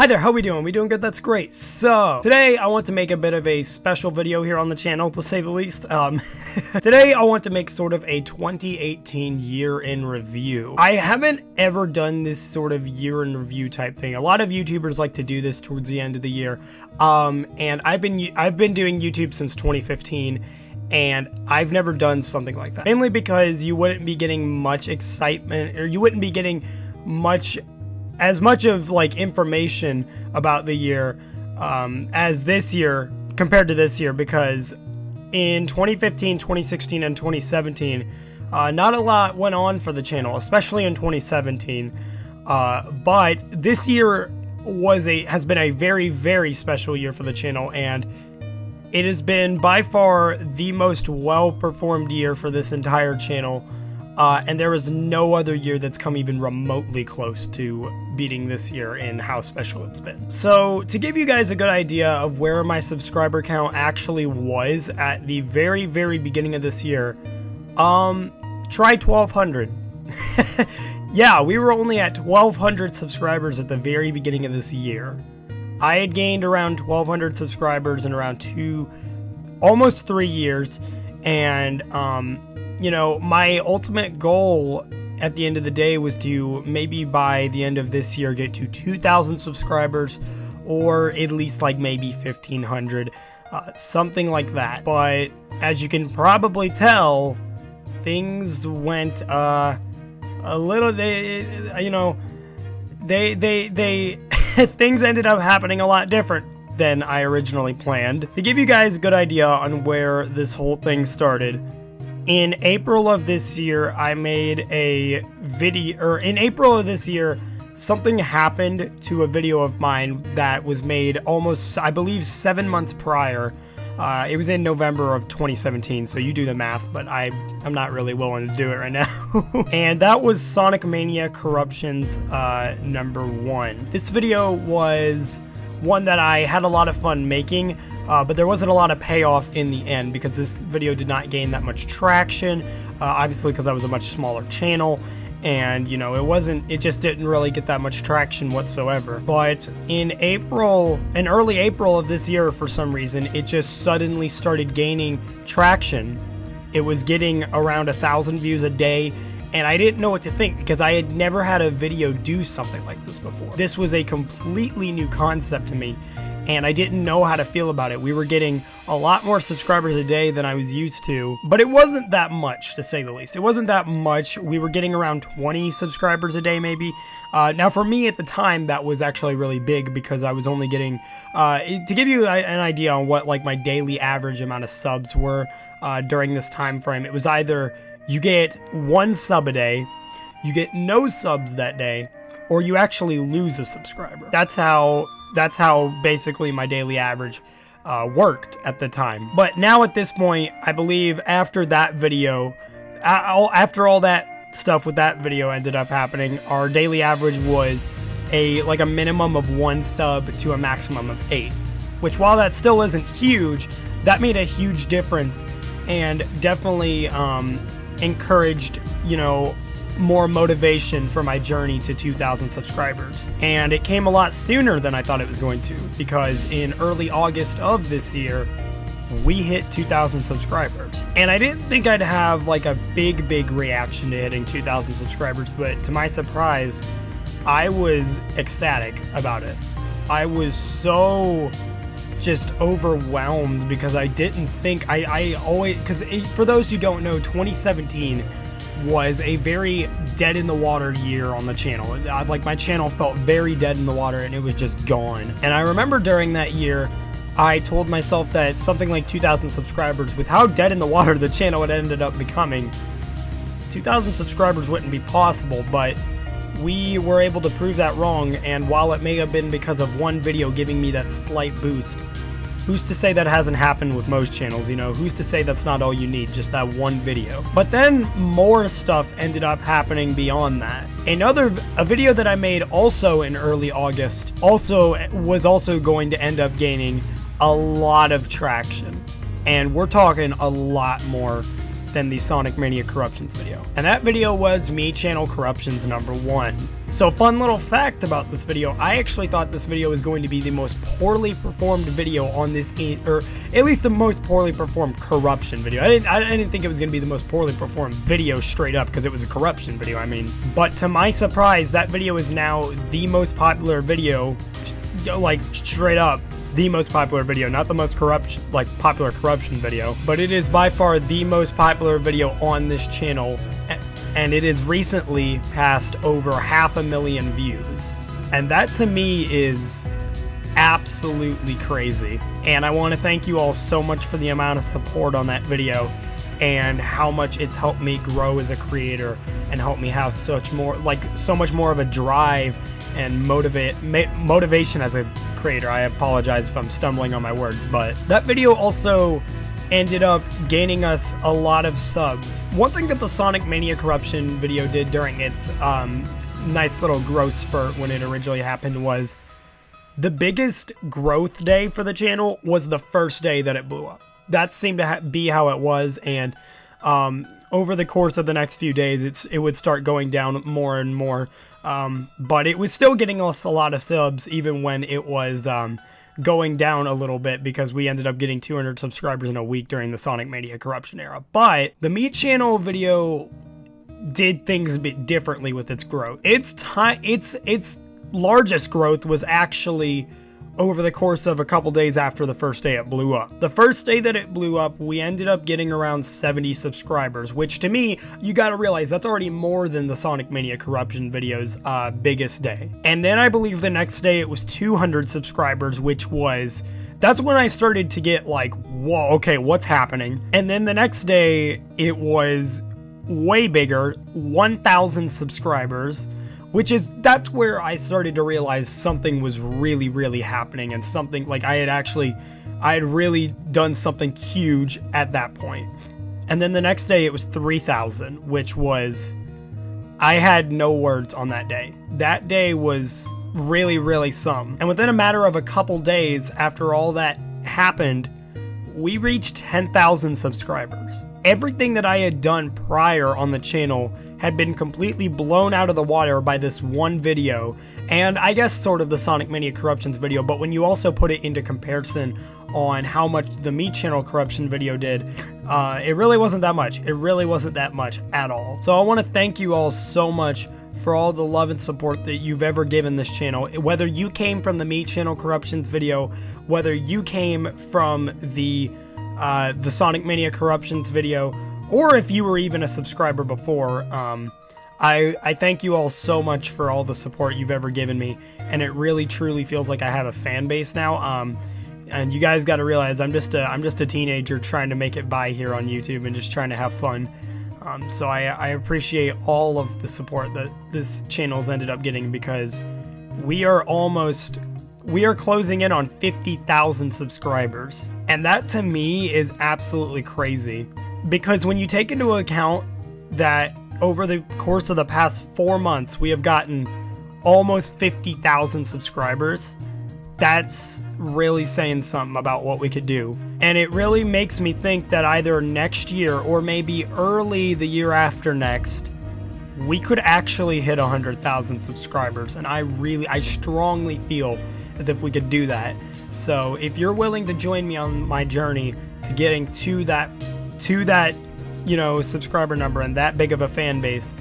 Hi there, how we doing? We doing good? That's great. So, today I want to make a bit of a special video here on the channel, to say the least. Today I want to make sort of a 2018 year in review. I haven't ever done this sort of year in review type thing. A lot of YouTubers like to do this towards the end of the year. And I've been doing YouTube since 2015. And I've never done something like that. Mainly because you wouldn't be getting much excitement, or you wouldn't be getting as much of like information about the year as this year compared to this year, because in 2015, 2016, and 2017, not a lot went on for the channel, especially in 2017. But this year has been a very, very special year for the channel, and it has been by far the most well-performed year for this entire channel. And there is no other year that's come even remotely close to beating this year in how special it's been. So, to give you guys a good idea of where my subscriber count actually was at the very, very beginning of this year, try 1,200. Yeah, we were only at 1,200 subscribers at the very beginning of this year. I had gained around 1,200 subscribers in around almost 3 years, and, you know, my ultimate goal at the end of the day was to maybe by the end of this year get to 2,000 subscribers, or at least like maybe 1,500, something like that. But as you can probably tell, things went a little, things ended up happening a lot different than I originally planned. To give you guys a good idea on where this whole thing started, in April of this year, I made a video, or in April of this year, something happened to a video of mine that was made almost, I believe, 7 months prior. It was in November of 2017, so you do the math, but I'm not really willing to do it right now. And that was Sonic Mania Corruptions #1. This video was one that I had a lot of fun making, but there wasn't a lot of payoff in the end because this video did not gain that much traction, obviously because I was a much smaller channel, and you know, it just didn't really get that much traction whatsoever. But in early April of this year, for some reason, it just suddenly started gaining traction. It was getting around 1,000 views a day, and I didn't know what to think because I had never had a video do something like this before. This was a completely new concept to me, and I didn't know how to feel about it. We were getting a lot more subscribers a day than I was used to, but it wasn't that much, to say the least. It wasn't that much. We were getting around 20 subscribers a day, maybe. Now, for me at the time, that was actually really big because I was only getting, to give you an idea on what like my daily average amount of subs were during this time frame, it was either you get 1 sub a day, you get no subs that day, or you actually lose a subscriber. That's how basically my daily average worked at the time. But now at this point, I believe after that video, after all that stuff with that video ended up happening, our daily average was like a minimum of 1 sub to a maximum of 8. Which, while that still isn't huge, that made a huge difference and definitely encouraged, you know, more motivation for my journey to 2,000 subscribers. And it came a lot sooner than I thought it was going to, because in early August of this year, we hit 2,000 subscribers. And I didn't think I'd have like a big reaction to hitting 2,000 subscribers, but to my surprise, I was ecstatic about it. I was so just overwhelmed because I didn't think, because for those who don't know, 2017 was a very dead in the water year on the channel. Like, my channel felt very dead in the water and it was just gone. And I remember during that year, I told myself that something like 2,000 subscribers, with how dead in the water the channel had ended up becoming, 2,000 subscribers wouldn't be possible, but we were able to prove that wrong. And while it may have been because of one video giving me that slight boost, who's to say that hasn't happened with most channels, you know? Who's to say that's not all you need, just that one video? But then more stuff ended up happening beyond that. A video that I made also in early August was also going to end up gaining a lot of traction. And we're talking a lot more than the Sonic Mania Corruptions video. And that video was Me Channel Corruptions #1. So fun little fact about this video, I actually thought this video was going to be the most poorly performed video on this, or at least the most poorly performed corruption video. I didn't think it was going to be the most poorly performed video straight up, because it was a corruption video, I mean. But to my surprise, that video is now the most popular video, like straight up. The most popular video, not the most popular corruption video, but it is by far the most popular video on this channel, and it has recently passed over 500,000 views. And that to me is absolutely crazy. And I want to thank you all so much for the amount of support on that video and how much it's helped me grow as a creator and helped me have so much more of a drive and motivation as a creator. I apologize if I'm stumbling on my words, but that video also ended up gaining us a lot of subs. One thing that the Sonic Mania Corruption video did during its nice little growth spurt when it originally happened was the biggest growth day for the channel was the first day that it blew up. That seemed to be how it was, and over the course of the next few days, it would start going down more and more. But it was still getting us a lot of subs, even when it was going down a little bit, because we ended up getting 200 subscribers in a week during the Sonic Mania Corruption era. But the Me Channel video did things a bit differently with its growth. Its largest growth was actually over the course of a couple days after the first day it blew up. The first day that it blew up, we ended up getting around 70 subscribers, which to me, you gotta realize that's already more than the Sonic Mania Corruption video's biggest day. And then I believe the next day it was 200 subscribers, that's when I started to get like, whoa, okay, what's happening? And then the next day it was way bigger, 1,000 subscribers, that's where I started to realize something was really, really happening, and something, like, I had really done something huge at that point. And then the next day it was 3,000, which was, I had no words on that day. That day was really, really some. And within a matter of a couple days after all that happened, we reached 10,000 subscribers. Everything that I had done prior on the channel had been completely blown out of the water by this one video, and I guess sort of the Sonic Mania Corruptions video, but when you also put it into comparison on how much the Me Channel Corruption video did, it really wasn't that much. It really wasn't that much at all. So I want to thank you all so much for all the love and support that you've ever given this channel. Whether you came from the Me Channel Corruptions video, whether you came from the Sonic Mania Corruptions video, or if you were even a subscriber before, I thank you all so much for all the support you've ever given me, and it really truly feels like I have a fan base now. And you guys got to realize I'm just a teenager trying to make it by here on YouTube and just trying to have fun. So I appreciate all of the support that this channel's ended up getting, because we are closing in on 50,000 subscribers, and that to me is absolutely crazy. Because when you take into account that over the course of the past 4 months, we have gotten almost 50,000 subscribers, that's really saying something about what we could do. And it really makes me think that either next year or maybe early the year after next, we could actually hit 100,000 subscribers. And I strongly feel as if we could do that. So if you're willing to join me on my journey to getting to that, you know, subscriber number and that big of a fan base,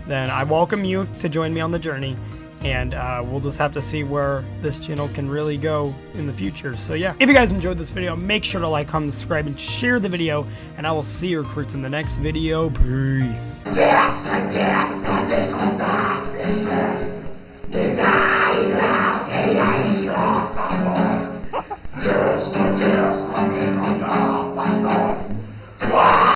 then I welcome you to join me on the journey, and we'll just have to see where this channel can really go in the future. So yeah, if you guys enjoyed this video, make sure to like, comment, subscribe, and share the video, and I will see you recruits in the next video. Peace.